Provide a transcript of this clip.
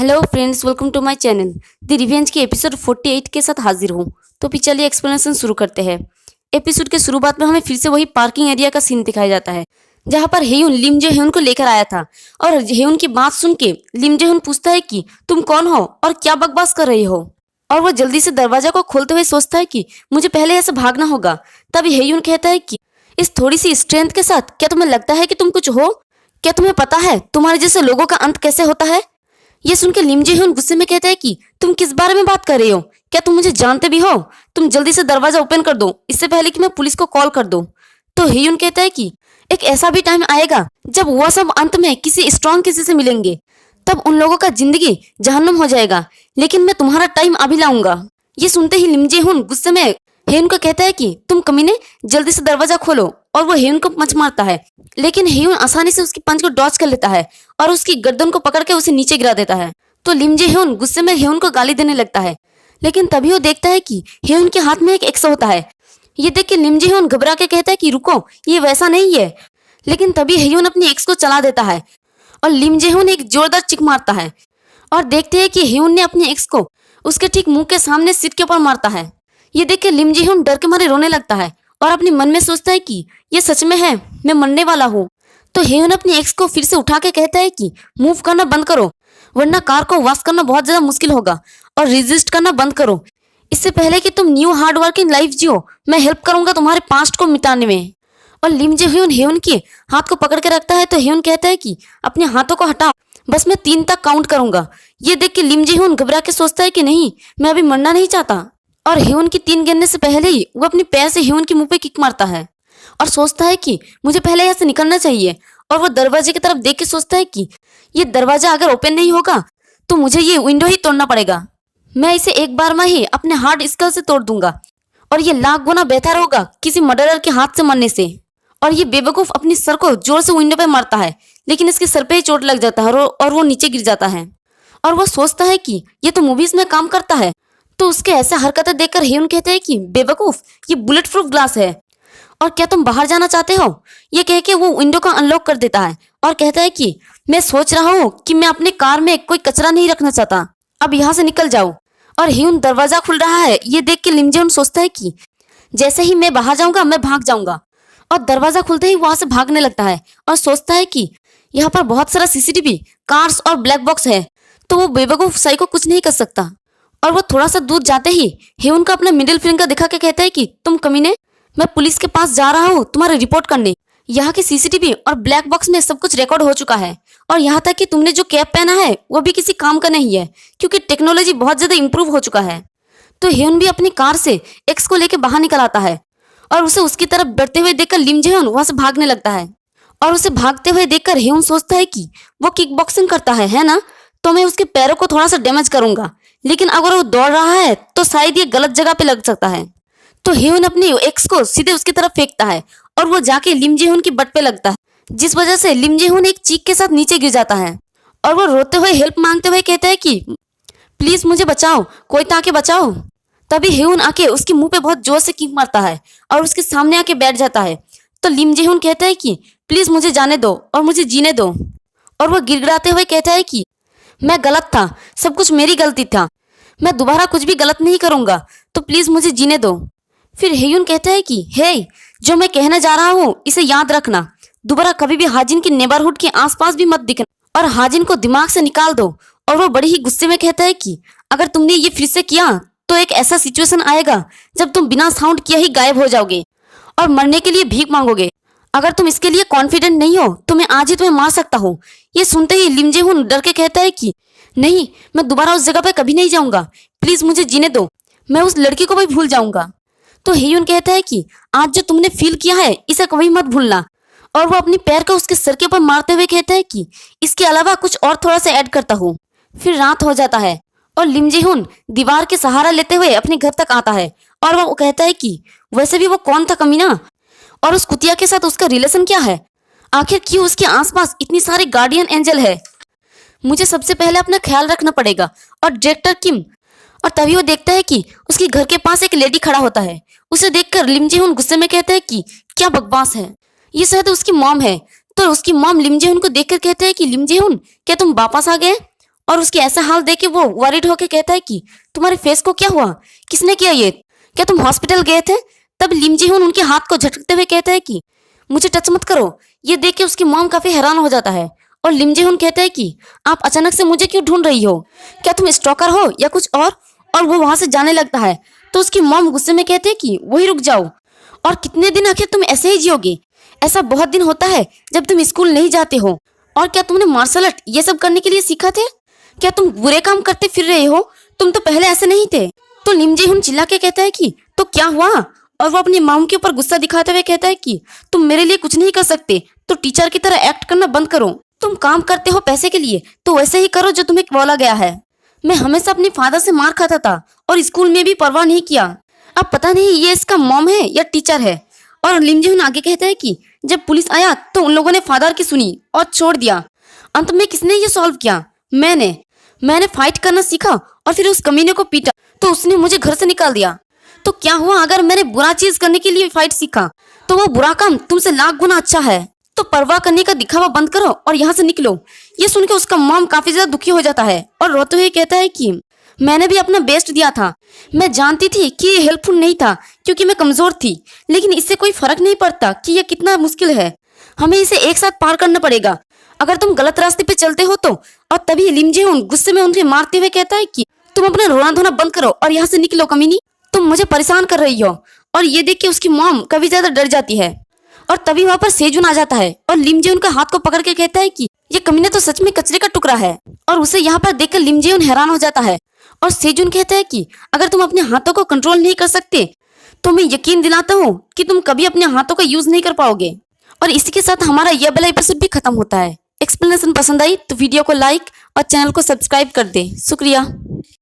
Hello friends, welcome to my channel. The revenge के episode 48 के साथ हाजिर हूँ। तो फिर चलिए एक्सप्लेनेशन शुरू करते हैं। एपिसोड के शुरुआत में हमें फिर से वही पार्किंग एरिया का सीन दिखाया जाता है जहाँ पर हेयुन लिम जे ह्यून को लेकर आया था। और हेयुन की बात सुन के लिम जे ह्यून पूछता है कि तुम कौन हो और क्या बकवास कर रही हो। और वो जल्दी से दरवाजा को खोलते हुए सोचता है कि मुझे पहले ऐसे भागना होगा। तभी हेयुन कहता है कि इस थोड़ी सी स्ट्रेंथ के साथ क्या तुम्हें लगता है कि तुम कुछ हो? क्या तुम्हें पता है तुम्हारे जैसे लोगों का अंत कैसे होता है? ये सुन के लिम जे ह्यून गुस्से में कहता है कि तुम किस बारे में बात कर रहे हो? क्या तुम मुझे जानते भी हो? तुम जल्दी से दरवाजा ओपन कर दो इससे पहले कि मैं पुलिस को कॉल कर दूं। तो हेयुन कहता है कि एक ऐसा भी टाइम आएगा जब वह सब अंत में किसी स्ट्रांग किसी से मिलेंगे, तब उन लोगों का जिंदगी जहन्नुम हो जाएगा, लेकिन मैं तुम्हारा टाइम अभी लाऊंगा। ये सुनते ही लिम जे ह्यून गुस्से में हेयुन को कहता है कि तुम कमीने, जल्दी से दरवाजा खोलो। और वो हेयुन को पंच मारता है, लेकिन हेयुन आसानी से उसकी पंच को डॉच कर लेता है और उसकी गर्दन को पकड़ के उसे नीचे गिरा देता है। तो लिम जे ह्यून गुस्से में हेयुन को गाली देने लगता है, लेकिन तभी वो देखता है कि हेयुन के हाथ में एक एक्स होता है। ये देख के लिम जे ह्यून घबरा के कहता है कि रुको, ये वैसा नहीं है। लेकिन तभी हेयुन अपनी एक्स को चला देता है और लिम जे ह्यून एक जोरदार चिक मारता है और देखते हैं कि हेयुन ने अपनी एक्स को उसके ठीक मुंह के सामने सिर के ऊपर मारता है। ये देख के लिम जे ह्यून डर के मारे रोने लगता है और अपने मन में सोचता है कि ये सच में है, मैं मरने वाला हूँ। तो हेयुन अपनी एक्स को फिर से उठा के कहता है कि मूव करना बंद करो, वरना कार को वॉश करना बहुत ज्यादा मुश्किल होगा, और रेजिस्ट करना बंद करो। इससे पहले कि तुम न्यू हार्ड वर्किंग लाइफ जियो, मैं हेल्प करूंगा तुम्हारे पास्ट को मिटाने में। और लिम जे ह्यून हेयुन के हाथ को पकड़ के रखता है। तो हेयुन कहता है कि अपने हाथों को हटाओ, बस मैं 3 तक काउंट करूंगा। ये देख के लिम जे ह्यून घबरा के सोचता है कि नहीं, मैं अभी मरना नहीं चाहता। और हेयुन की 3 गिनने से पहले ही वो अपने पैर से हेयुन के मुंह पे किक मारता है और सोचता है कि मुझे पहले यहाँ से निकलना चाहिए। और वो दरवाजे की तरफ देख के सोचता है कि ये दरवाजा अगर ओपन नहीं होगा तो मुझे ये विंडो ही तोड़ना पड़ेगा। मैं इसे एक बार में ही अपने हार्ड स्किल से तोड़ दूंगा और ये लाख गुना बेहतर होगा किसी मर्डरर के हाथ से मरने से। और ये बेवकूफ अपनी सर को जोर से विंडो पे मारता है, लेकिन इसके सर पे ही चोट लग जाता है और वो नीचे गिर जाता है। और वो सोचता है कि ये तो मूवीज में काम करता है। तो उसके ऐसे हरकतें देखकर हेयुन कहते हैं कि बेवकूफ, ये बुलेट प्रूफ ग्लास है और क्या तुम बाहर जाना चाहते हो? ये कह के वो विंडो को अनलॉक कर देता है और कहता है कि मैं सोच रहा हूँ कि मैं अपने कार में कोई कचरा नहीं रखना चाहता, अब यहाँ से निकल जाओ। और हेयुन दरवाजा खुल रहा है, ये देख के लिम जे ह्यून सोचता है कि जैसे ही मैं बाहर जाऊंगा मैं भाग जाऊंगा। और दरवाजा खुलते ही वहां से भागने लगता है और सोचता है कि यहाँ पर बहुत सारा सीसीटीवी, कार्स और ब्लैक बॉक्स है, तो वो बेवकूफ साइको कुछ नहीं कर सकता। और वो थोड़ा सा दूर जाते ही हेयुन को अपना मिडिल फिंगर दिखा के कहता है कि तुम कमीने, मैं पुलिस के पास जा रहा हूँ तुम्हारी रिपोर्ट करने। यहाँ के सीसीटीवी और ब्लैक बॉक्स में सब कुछ रिकॉर्ड हो चुका है, और यहाँ तक कि तुमने जो कैप पहना है वो भी किसी काम का नहीं है, क्योंकि टेक्नोलॉजी बहुत ज्यादा इंप्रूव हो चुका है। तो हेयुन भी अपनी कार से एक्स को लेकर बाहर निकल आता है और उसे उसकी तरफ बढ़ते हुए देखकर लिम जे ह्यून वहां से भागने लगता है। और उसे भागते हुए देखकर हेयुन सोचता है कि वो किक बॉक्सिंग करता है ना, तो मैं उसके पैरों को थोड़ा सा डैमेज करूंगा, लेकिन अगर वो दौड़ रहा है तो शायद ये गलत जगह पे लग सकता है। तो हेयुन अपनी एक्स को सीधे उसकी तरफ फेंकता है और वो जाके लिम जे ह्यून की बट पे लगता है, जिस वजह से लिम जे ह्यून एक चीख के साथ नीचे गिर जाता है। और वो रोते हुए हेल्प मांगते हुए कहता है कि प्लीज मुझे बचाओ, कोई तो आके बचाओ। तभी हेयुन आके उसके मुंह पे बहुत जोर से किक मारता है और उसके सामने आके बैठ जाता है। तो लिम जे ह्यून कहता है कि प्लीज मुझे जाने दो और मुझे जीने दो। और वो गिड़गिड़ाते हुए कहता है कि मैं गलत था, सब कुछ मेरी गलती था, मैं दोबारा कुछ भी गलत नहीं करूंगा, तो प्लीज मुझे जीने दो। फिर हेयुन कहता है कि हे, जो मैं कहने जा रहा हूँ इसे याद रखना, दोबारा कभी भी हाजिन के नेबरहुड के आसपास भी मत दिखना और हाजिन को दिमाग से निकाल दो। और वो बड़ी ही गुस्से में कहता है कि अगर तुमने ये फिर से किया तो एक ऐसा सिचुएशन आएगा जब तुम बिना साउंड किए ही गायब हो जाओगे और मरने के लिए भीख मांगोगे। अगर तुम इसके लिए कॉन्फिडेंट नहीं हो तो मैं आज ही तुम्हें मार सकता हूँ। ये सुनते ही लिम जे ह्यून डर के कहता है कि नहीं, मैं दोबारा उस जगह पे कभी नहीं जाऊंगा, प्लीज मुझे जीने दो, मैं उस लड़की को भी भूल जाऊंगा। तो हेयुन कहता है कि आज जो तुमने फील किया है इसे कभी मत भूलना। और वो अपनी पैर को उसके सर के ऊपर मारते हुए कहता है कि इसके अलावा कुछ और थोड़ा सा ऐड करता हूँ। फिर रात हो जाता है और लिम जे ह्यून दीवार के सहारा लेते हुए अपने घर तक आता है और वो कहता है कि वैसे भी वो कौन था कमीना, और उस कुतिया के साथ उसका रिलेशन क्या है, आखिर क्यों उसके आसपास इतनी सारी गार्डियन एंजल है। मुझे सबसे पहले अपना ख्याल रखना पड़ेगा। और डायरेक्टर किम, और तभी वो देखता है कि उसके घर के पास एक लेडी खड़ा होता है। उसे देखकर लिम जे ह्यून गुस्से में कहता है कि क्या बकवास है, ये शायद उसकी मॉम है। तो उसकी मॉम लिम जे ह्यून को देखकर कहते हैं कि लिम जे ह्यून, क्या तुम वापस आ गए? और उसकी ऐसा हाल देख के वो वरीड होके कहता है कि तुम्हारे फेस को क्या हुआ, किसने किया ये, क्या तुम हॉस्पिटल गए थे? तब लिम जी हुन उनके हाथ को झटकते हुए कहता है कि मुझे टच मत करो। ये देख के उसकी मॉम काफी हैरान हो जाता है और लिम जी हुन कहता है कि आप अचानक से मुझे क्यों ढूंढ रही हो, क्या तुम स्टॉकर हो या कुछ और वो वहां से जाने लगता है। तो उसकी मॉम गुस्से में कहते हैं कि वही रुक जाओ, और कितने दिन आखिर तुम ऐसे ही जियोगे? ऐसा बहुत दिन होता है जब तुम स्कूल नहीं जाते हो। और क्या तुमने मार्शल आर्ट ये सब करने के लिए सीखा थे? क्या तुम बुरे काम करते फिर रहे हो? तुम तो पहले ऐसे नहीं थे। तो लिम जी हुन चिल्ला के कहता है कि तो क्या हुआ, और वो अपनी मॉम के ऊपर गुस्सा दिखाते हुए कहता है कि तुम मेरे लिए कुछ नहीं कर सकते तो टीचर की तरह एक्ट करना बंद करो। तुम काम करते हो पैसे के लिए तो वैसे ही करो जो तुम्हें बोला गया है। मैं हमेशा अपने फादर से मार खाता था और स्कूल में भी परवाह नहीं किया। अब पता नहीं ये इसका मॉम है या टीचर है। और लिम जी हुन आगे कहता है कि जब पुलिस आया तो उन लोगों ने फादर की सुनी और छोड़ दिया। अंत में किसने ये सॉल्व किया? मैंने फाइट करना सीखा और फिर उस कमीने को पीटा तो उसने मुझे घर से निकाल दिया। तो क्या हुआ अगर मैंने बुरा चीज करने के लिए फाइट सीखा तो वो बुरा काम तुमसे लाख गुना अच्छा है। तो परवाह करने का दिखावा बंद करो और यहाँ से निकलो। ये सुन के उसका मॉम काफी ज्यादा दुखी हो जाता है और रोते हुए कहता है कि मैंने भी अपना बेस्ट दिया था। मैं जानती थी कि ये हेल्पफुल नहीं था क्योंकि मैं कमजोर थी, लेकिन इससे कोई फर्क नहीं पड़ता कि ये कितना मुश्किल है। हमें इसे एक साथ पार करना पड़ेगा अगर तुम गलत रास्ते पे चलते हो तो। और तभी लिम जी हुन गुस्से में उनके मारते हुए कहता है कि तुम अपना रोना धोना बंद करो और यहाँ से निकलो कमीनी, तुम मुझे परेशान कर रही हो। और ये देख के उसकी मॉम काफी ज्यादा डर जाती है। और तभी वहां पर सेजुन आ जाता है और लिम जी हुन का हाथ को पकड़ के कहता है कि ये कमीना तो सच में कचरे का टुकड़ा है। और उसे यहाँ पर देखकर लिम जी हुन हैरान हो जाता है और सेजुन कहता है कि अगर तुम अपने हाथों को कंट्रोल नहीं कर सकते तो मैं यकीन दिलाता हूँ कि तुम कभी अपने हाथों का यूज नहीं कर पाओगे। और इसी के साथ हमारा यह वाला एपिसोड भी खत्म होता है। एक्सप्लेनेशन पसंद आई तो वीडियो को लाइक और चैनल को सब्सक्राइब कर दे। शुक्रिया।